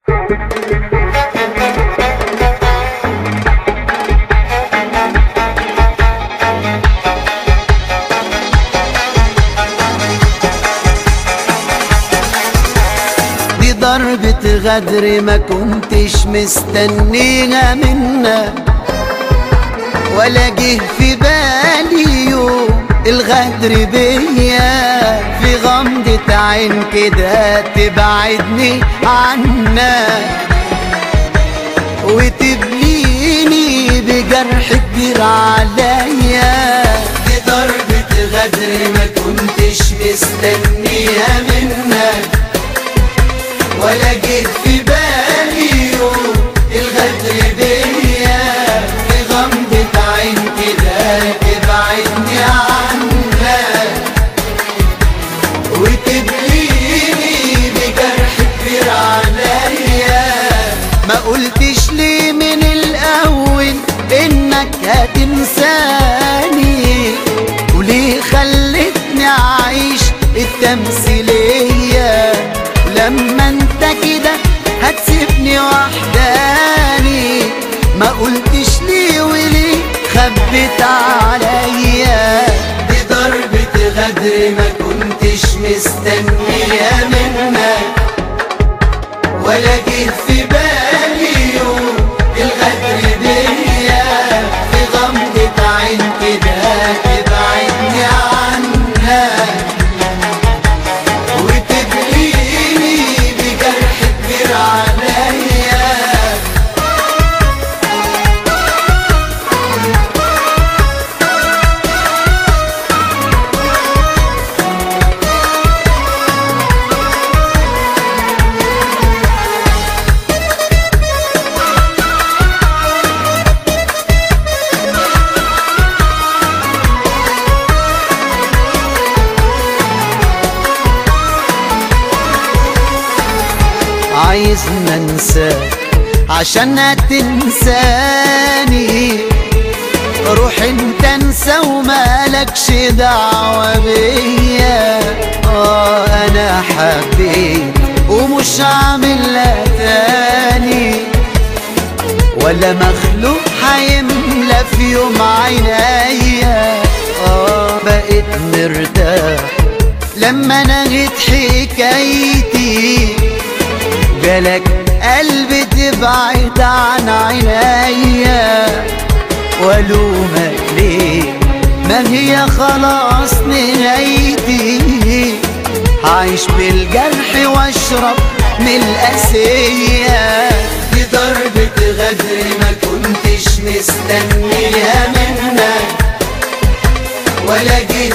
دي ضربة غدر ما كنتش مستنيها منك، ولا جه في بالي يوم الغدر بيا، في غمضة عين كده تبعدني عنك وتبليني بجرح كبير عليا. دي ضربة غدر ما كنتش مستنيها منك، ولا جه في بالي يوم الغدر بيا، في غمضة عين كده تبعدني عنك وتبليني بجرح كبير عليا. ما قلتش ليه من الأول إنك هتنساني، وليه خلتني أعيش التمثيلية لما انت كده هتسيبني وحداني. ما قلتش ليه وليه خبيت عليا. دي ضربة غدر ما كنتش مستنيها منك، ولا جه في بالي يوم الغدر بيا، في غمضة عين كده تبعدني عنك وتبليني بجرح كبير عليا. عايزنا انساك عشان هتنساني، روح انت انسى ومالكش دعوة بيا. انا حبيت ومش هعملها تاني، ولا مخلوق هيملى في يوم عينيا. بقيت مرتاح لما نهيت حكايتي، جالك قلبي تبعد عن عينيا. والومك ليه ما هي خلاص نهايتي، هعيش بالجرح واشرب من القاسية. دي ضربة غدر ما كنتش مستنيها منك، ولا جيت